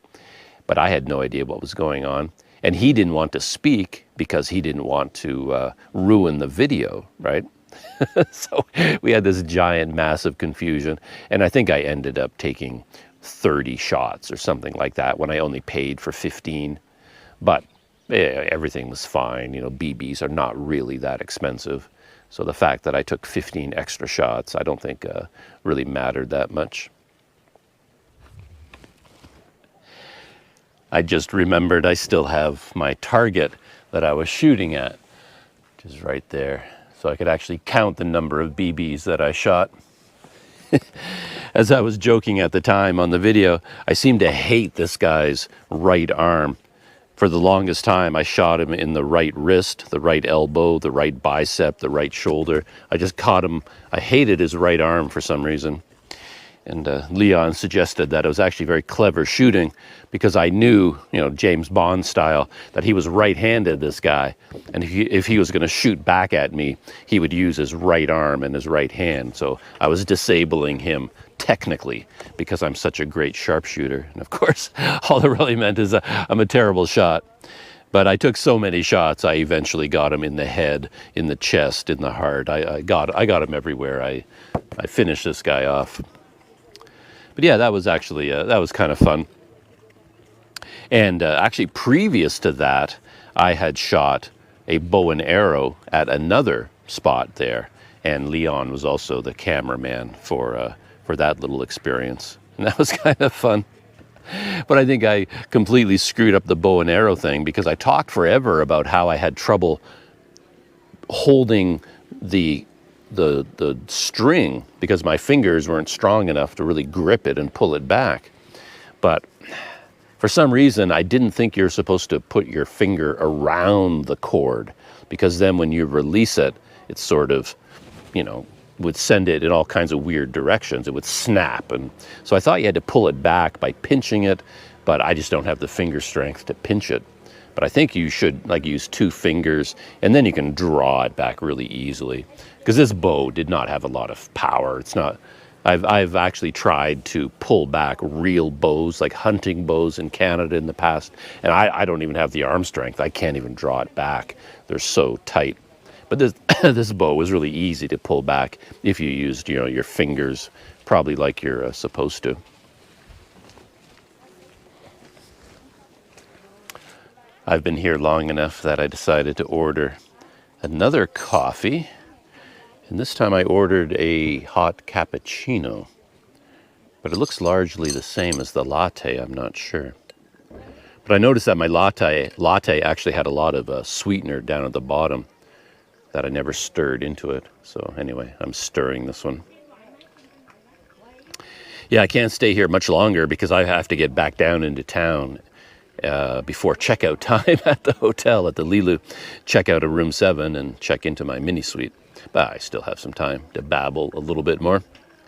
But I had no idea what was going on. And he didn't want to speak because he didn't want to ruin the video, right? So we had this giant, massive confusion. And I think I ended up taking 30 shots or something like that when I only paid for 15. But everything was fine. BBs are not really that expensive. So the fact that I took 15 extra shots, I don't think really mattered that much. I just remembered I still have my target that I was shooting at, which is right there. So I could actually count the number of BBs that I shot. As I was joking at the time on the video, I seem to hate this guy's right arm. For the longest time, I shot him in the right wrist, the right elbow, the right bicep, the right shoulder. I just caught him. I hated his right arm for some reason. And Leon suggested that it was actually very clever shooting because I knew, James Bond style, that he was right-handed, this guy. And if he was going to shoot back at me, he would use his right arm and his right hand. So I was disabling him technically because I'm such a great sharpshooter. And of course, all it really meant is I'm a terrible shot. But I took so many shots, I eventually got him in the head, in the chest, in the heart. I got him everywhere. I finished this guy off. But yeah, that was actually, that was kind of fun. And actually, previous to that, I had shot a bow and arrow at another spot there. And Leon was also the cameraman for that little experience. And that was kind of fun. But I think I completely screwed up the bow and arrow thing because I talked forever about how I had trouble holding the string because my fingers weren't strong enough to really grip it and pull it back. But for some reason, I didn't think you're supposed to put your finger around the cord because then when you release it, it's sort of, would send it in all kinds of weird directions. It would snap. And so I thought you had to pull it back by pinching it, but I just don't have the finger strength to pinch it. But I think you should use 2 fingers and then you can draw it back really easily. Because this bow did not have a lot of power. It's not, I've actually tried to pull back real bows, like hunting bows in Canada in the past, and I don't even have the arm strength. I can't even draw it back. They're so tight. But this bow was really easy to pull back if you used, your fingers, probably like you're supposed to. I've been here long enough that I decided to order another coffee. And this time I ordered a hot cappuccino. But it looks largely the same as the latte, I'm not sure. But I noticed that my latte actually had a lot of sweetener down at the bottom that I never stirred into it. So anyway, I'm stirring this one. Yeah, I can't stay here much longer because I have to get back down into town before checkout time at the hotel, at the Lilu. Check out of room 7 and check into my mini suite. But I still have some time to babble a little bit more.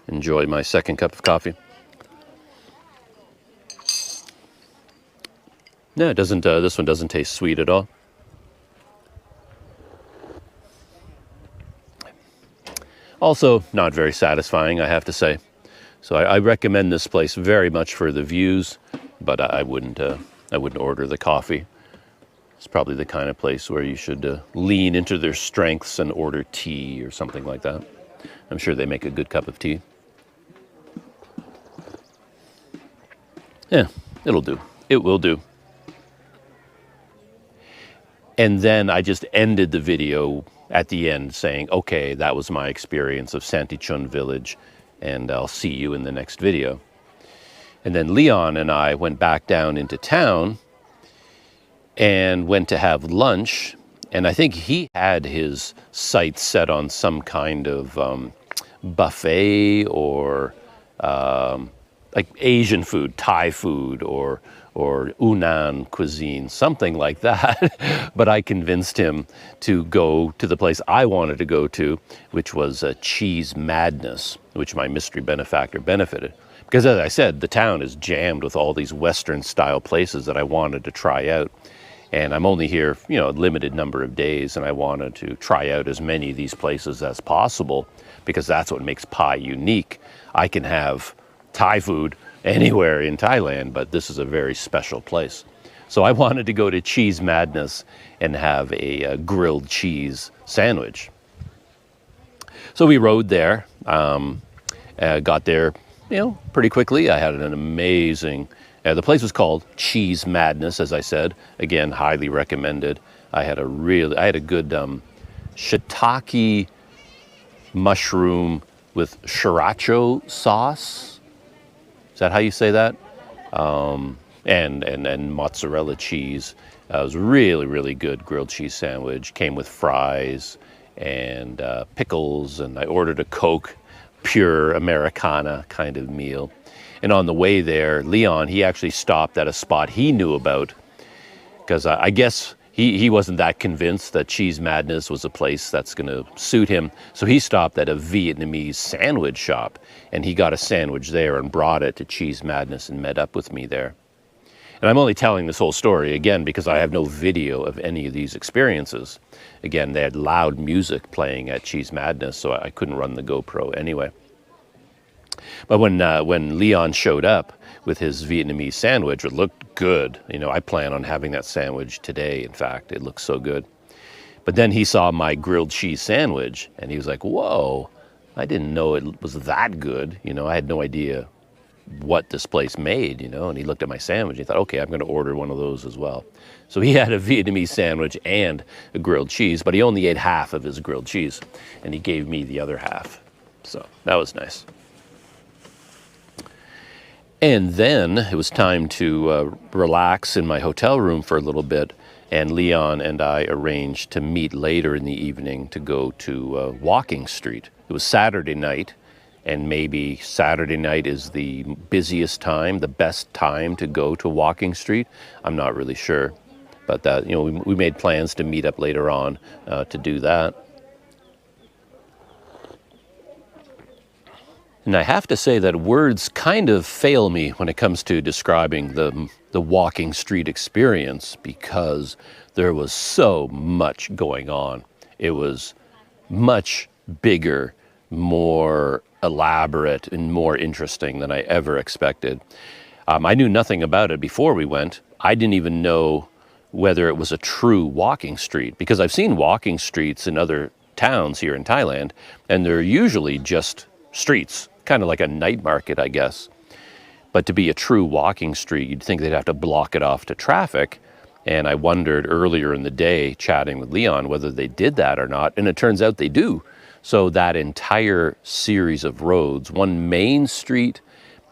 Enjoy my second cup of coffee. No, it doesn't. This one doesn't taste sweet at all. Also, not very satisfying, I have to say. So I recommend this place very much for the views, but I wouldn't order the coffee. It's probably the kind of place where you should lean into their strengths and order tea or something like that. I'm sure they make a good cup of tea. Yeah, it'll do. It will do. And then I just ended the video at the end saying, okay, that was my experience of Santichon Village, and I'll see you in the next video. And then Leon and I went back down into town and went to have lunch. And I think he had his sights set on some kind of buffet or like Asian food, Thai food, or Yunnan cuisine, something like that. But I convinced him to go to the place I wanted to go to, which was Cheese Madness, which my mystery benefactor benefited. Because as I said, the town is jammed with all these Western style places that I wanted to try out. And I'm only here, a limited number of days, and I wanted to try out as many of these places as possible, because that's what makes Pai unique. I can have Thai food anywhere in Thailand, but this is a very special place. So I wanted to go to Cheese Madness and have a grilled cheese sandwich. So we rode there, got there, pretty quickly. I had an amazing, the place was called Cheese Madness, as I said. Again, highly recommended. I had a good shiitake mushroom with sriracha sauce. Is that how you say that? And mozzarella cheese. It was really, really good grilled cheese sandwich. Came with fries and pickles, and I ordered a Coke, pure Americana kind of meal. And on the way there, Leon, he actually stopped at a spot he knew about, because I guess he wasn't that convinced that Cheese Madness was a place that's going to suit him. So he stopped at a Vietnamese sandwich shop, and he got a sandwich there and brought it to Cheese Madness and met up with me there. And I'm only telling this whole story, again, because I have no video of any of these experiences. Again, they had loud music playing at Cheese Madness, so I couldn't run the GoPro anyway. But when Leon showed up with his Vietnamese sandwich, it looked good. I plan on having that sandwich today, in fact. It looks so good. But then he saw my grilled cheese sandwich, and he was like, whoa, I didn't know it was that good. I had no idea what this place made, and he looked at my sandwich. He thought, okay, I'm going to order one of those as well. So he had a Vietnamese sandwich and a grilled cheese, but he only ate half of his grilled cheese, and he gave me the other half. So that was nice. And then it was time to relax in my hotel room for a little bit, and Leon and I arranged to meet later in the evening to go to Walking Street. It was Saturday night, and maybe Saturday night is the busiest time, the best time to go to Walking Street. I'm not really sure, but that, we made plans to meet up later on to do that. And I have to say that words kind of fail me when it comes to describing the Walking Street experience, because there was so much going on. It was much bigger, more elaborate, and more interesting than I ever expected. I knew nothing about it before we went. I didn't even know whether it was a true walking street, because I've seen walking streets in other towns here in Thailand, and they're usually just streets, kind of like a night market, I guess. But to be a true walking street, you'd think they'd have to block it off to traffic. And I wondered earlier in the day, chatting with Leon, whether they did that or not. And it turns out they do. So that entire series of roads, one main street,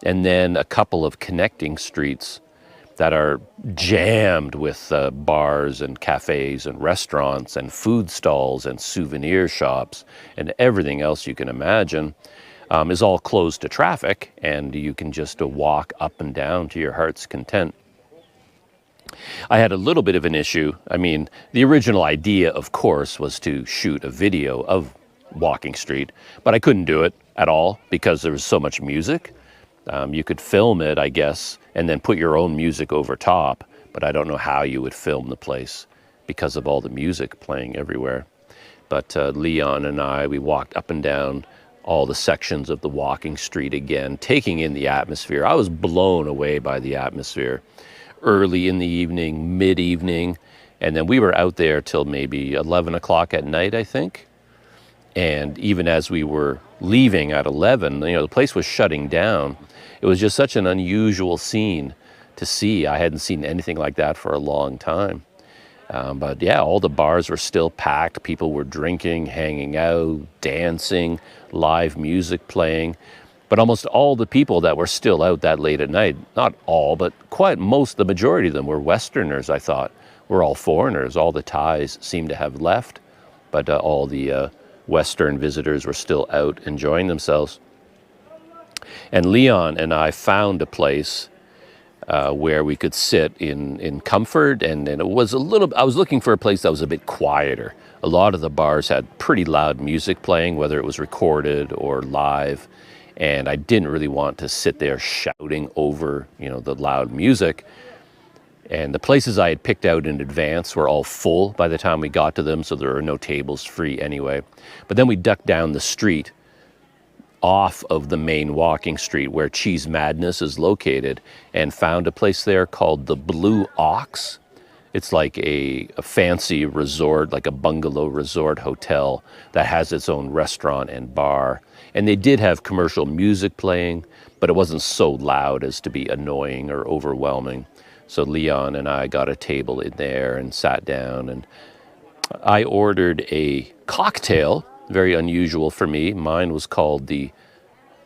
and then a couple of connecting streets that are jammed with bars and cafes and restaurants and food stalls and souvenir shops and everything else you can imagine, is all closed to traffic, and you can just walk up and down to your heart's content. I had a little bit of an issue. I mean, the original idea, of course, was to shoot a video of Walking Street, but I couldn't do it at all because there was so much music. You could film it, I guess, and then put your own music over top, but I don't know how you would film the place because of all the music playing everywhere. But Leon and I, we walked up and down all the sections of the Walking Street again, taking in the atmosphere. I was blown away by the atmosphere. Early in the evening, mid-evening, and then we were out there till maybe 11 o'clock at night, I think. And even as we were leaving at 11, the place was shutting down. It was just such an unusual scene to see. I hadn't seen anything like that for a long time. But yeah, all the bars were still packed. People were drinking, hanging out, dancing, live music playing. But almost all the people that were still out that late at night, not all, but the majority of them were Westerners, I thought. Were all foreigners. All the Thais seemed to have left, but all the Western visitors were still out enjoying themselves. And Leon and I found a place where we could sit in comfort, and it was I was looking for a place that was a bit quieter. A lot of the bars had pretty loud music playing, whether it was recorded or live, and I didn't really want to sit there shouting over, the loud music. And the places I had picked out in advance were all full by the time we got to them, so there were no tables free anyway. But then we ducked down the street off of the main walking street where Cheese Madness is located, and found a place there called the Blue Ox. It's like a fancy resort, like a bungalow resort hotel that has its own restaurant and bar. And they did have commercial music playing, but it wasn't so loud as to be annoying or overwhelming. So Leon and I got a table in there and sat down, and I ordered a cocktail, very unusual for me. Mine was called the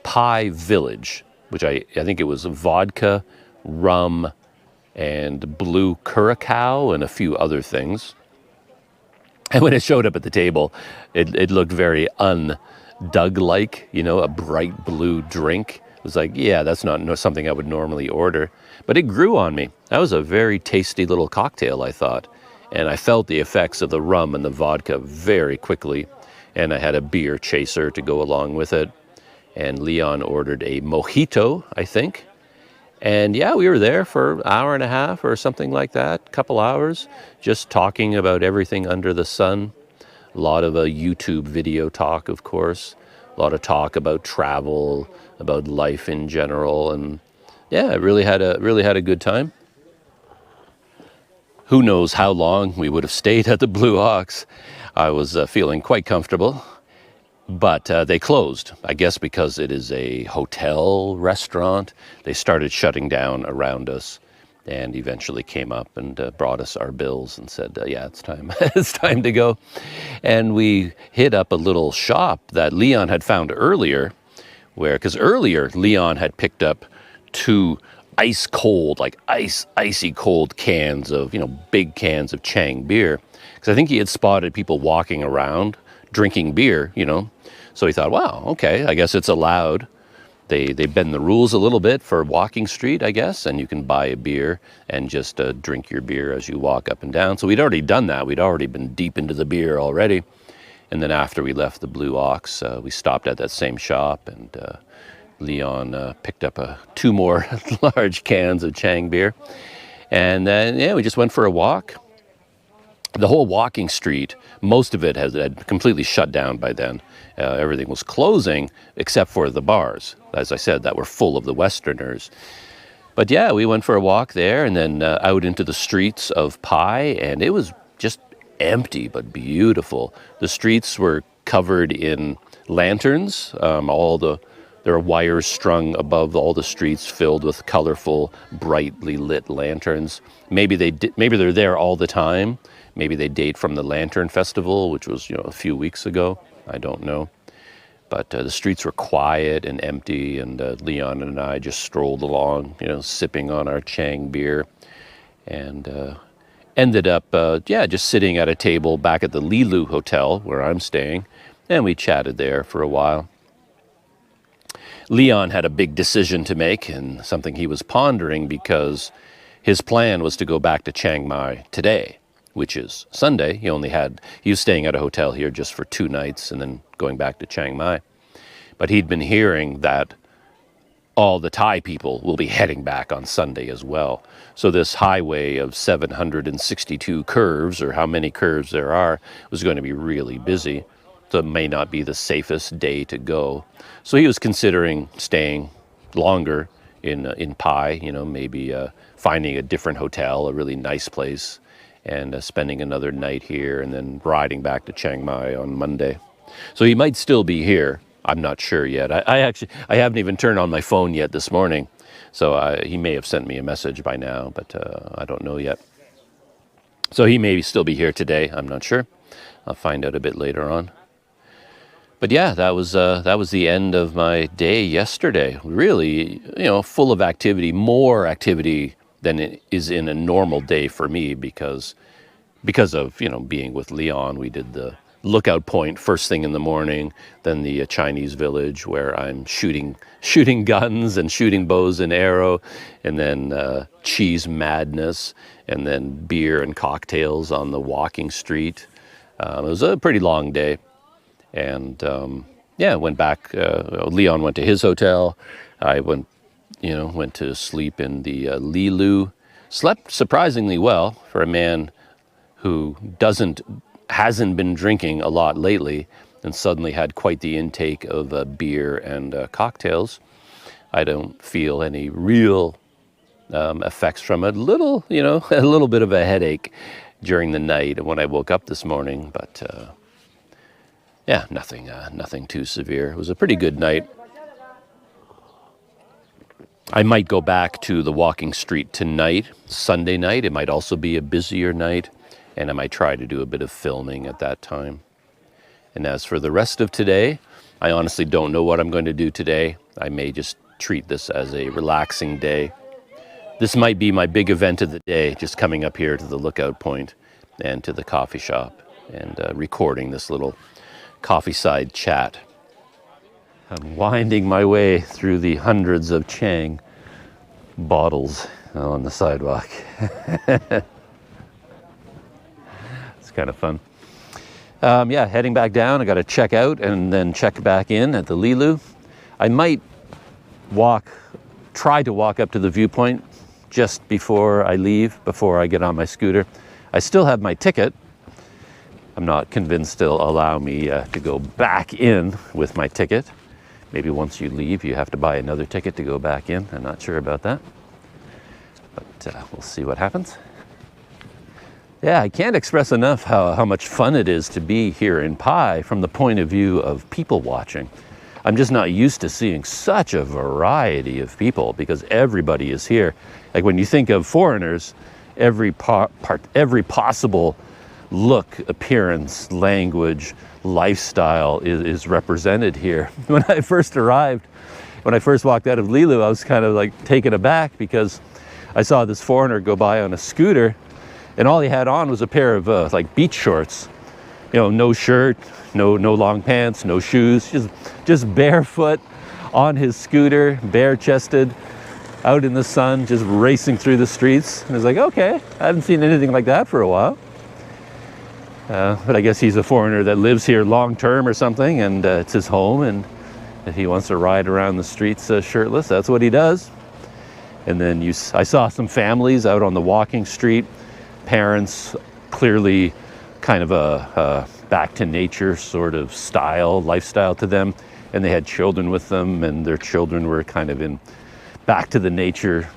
Pie Village, which I think it was vodka, rum, and blue curacao and a few other things. And when it showed up at the table, it looked very un-Doug-like, a bright blue drink. It was like, yeah, that's not something I would normally order. But it grew on me. That was a very tasty little cocktail, I thought. And I felt the effects of the rum and the vodka very quickly. And I had a beer chaser to go along with it. And Leon ordered a mojito, I think. And yeah, we were there for an hour and a half or something like that, couple hours, just talking about everything under the sun. A lot of a YouTube video talk, of course. A lot of talk about travel, about life in general, and yeah, I really had a good time. Who knows how long we would have stayed at the Blue Ox. I was feeling quite comfortable. But they closed, I guess because it is a hotel restaurant. They started shutting down around us and eventually came up and brought us our bills and said, yeah, it's time. It's time to go. And we hit up a little shop that Leon had found earlier, because earlier Leon had picked up 2 ice cold, like icy cold cans of, big cans of Chang beer. Because I think he had spotted people walking around drinking beer, So he thought, wow, okay, I guess it's allowed. They bend the rules a little bit for walking street, I guess, and you can buy a beer and just drink your beer as you walk up and down. So we'd already done that. We'd already been deep into the beer already. And then after we left the Blue Ox, we stopped at that same shop, and Leon picked up 2 more large cans of Chang beer. And then, we just went for a walk. The whole walking street, most of it had completely shut down by then. Everything was closing except for the bars, as I said, that were full of the Westerners. But yeah, we went for a walk there and then out into the streets of Pai, and it was just empty but beautiful. The streets were covered in lanterns. There are wires strung above all the streets filled with colorful, brightly lit lanterns. Maybe they're there all the time. Maybe they date from the Lantern Festival, which was, a few weeks ago. I don't know. But the streets were quiet and empty, and Leon and I just strolled along, sipping on our Chang beer, and ended up, just sitting at a table back at the Lilu Hotel, where I'm staying, and we chatted there for a while. Leon had a big decision to make, and something he was pondering, because his plan was to go back to Chiang Mai today, which is Sunday. He was staying at a hotel here just for 2 nights and then going back to Chiang Mai. But he'd been hearing that all the Thai people will be heading back on Sunday as well. So this highway of 762 curves, or how many curves there are, was going to be really busy. So it may not be the safest day to go. So he was considering staying longer in Pai, maybe finding a different hotel, a really nice place, and spending another night here and then riding back to Chiang Mai on Monday. So he might still be here. I'm not sure yet. I haven't even turned on my phone yet this morning. So he may have sent me a message by now, but I don't know yet. So he may still be here today. I'm not sure. I'll find out a bit later on. But yeah, that was the end of my day yesterday. Really, full of activity, more activity than it is in a normal day for me, because of being with Leon. We did the lookout point first thing in the morning, then the Chinese village where I'm shooting guns and shooting bows and arrow, and then cheese madness, and then beer and cocktails on the walking street. It was a pretty long day, and went back. Leon went to his hotel. I went to sleep in the Lilu. Slept surprisingly well for a man who hasn't been drinking a lot lately, and suddenly had quite the intake of beer and cocktails. I don't feel any real effects from it. A little bit of a headache during the night when I woke up this morning, but nothing too severe. It was a pretty good night. I might go back to the walking street tonight, Sunday night. It might also be a busier night, and I might try to do a bit of filming at that time. And as for the rest of today, I honestly don't know what I'm going to do today. I may just treat this as a relaxing day. This might be my big event of the day, just coming up here to the lookout point and to the coffee shop and recording this little coffee-side chat. I'm winding my way through the hundreds of Chang bottles on the sidewalk. It's kind of fun. Heading back down. I got to check out and then check back in at the Lilu. I might try to walk up to the viewpoint just before I leave, before I get on my scooter. I still have my ticket. I'm not convinced they'll allow me to go back in with my ticket. Maybe once you leave, you have to buy another ticket to go back in. I'm not sure about that, but we'll see what happens. Yeah, I can't express enough how much fun it is to be here in Pai from the point of view of people watching. I'm just not used to seeing such a variety of people because everybody is here. Like when you think of foreigners, every possible look, appearance, language, lifestyle is represented here. When I first arrived, when I first walked out of Lilu, I was kind of like taken aback because I saw this foreigner go by on a scooter and all he had on was a pair of like beach shorts. You know, no shirt, no long pants, no shoes, just barefoot on his scooter, bare-chested, out in the sun, just racing through the streets. And I was like, okay, I haven't seen anything like that for a while. But I guess he's a foreigner that lives here long-term or something, and it's his home, and if he wants to ride around the streets shirtless, that's what he does. And then I saw some families out on the walking street, parents, clearly kind of a back to nature sort of lifestyle to them, and they had children with them, and their children were kind of in back to the nature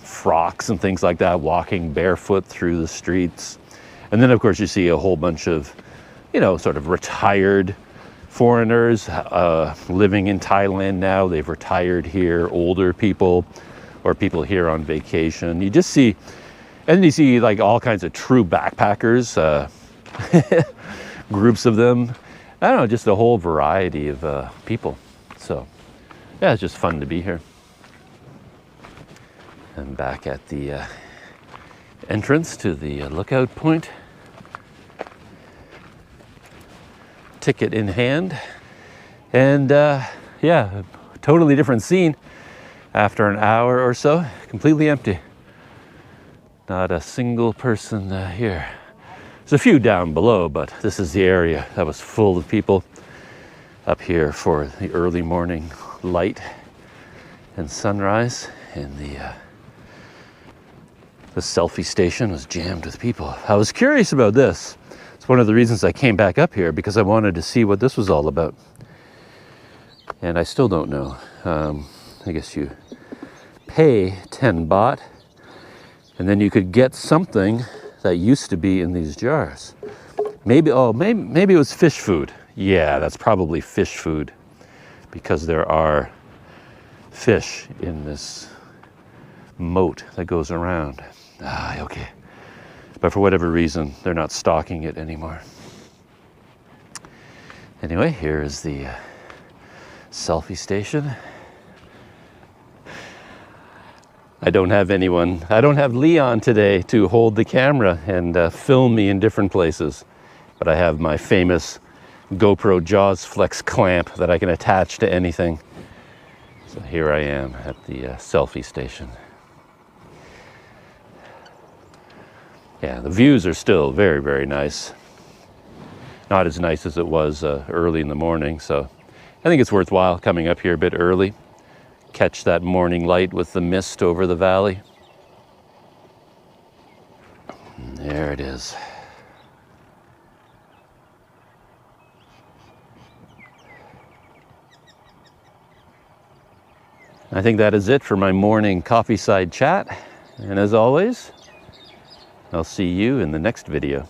frocks and things like that, walking barefoot through the streets. And then of course you see a whole bunch of, you know, sort of retired foreigners living in Thailand now. They've retired here, older people or people here on vacation. You just see, and you see like all kinds of true backpackers, groups of them. I don't know, just a whole variety of people. So yeah, it's just fun to be here. I'm back at the entrance to the lookout point. Ticket in hand. And yeah, totally different scene after an hour or so, completely empty. Not a single person here. There's a few down below, but this is the area that was full of people up here for the early morning light and sunrise. And the selfie station was jammed with people. I was curious about this. It's one of the reasons I came back up here, because I wanted to see what this was all about. And I still don't know. I guess you pay 10 baht, and then you could get something that used to be in these jars. Maybe it was fish food. Yeah, that's probably fish food, because there are fish in this moat that goes around. Ah, okay. But for whatever reason, they're not stocking it anymore. Anyway, here is the selfie station. I don't have Leon today to hold the camera and film me in different places. But I have my famous GoPro Jaws Flex clamp that I can attach to anything. So here I am at the selfie station. Yeah, the views are still very, very nice. Not as nice as it was early in the morning, so I think it's worthwhile coming up here a bit early. Catch that morning light with the mist over the valley. And there it is. I think that is it for my morning coffee side chat. And as always, I'll see you in the next video.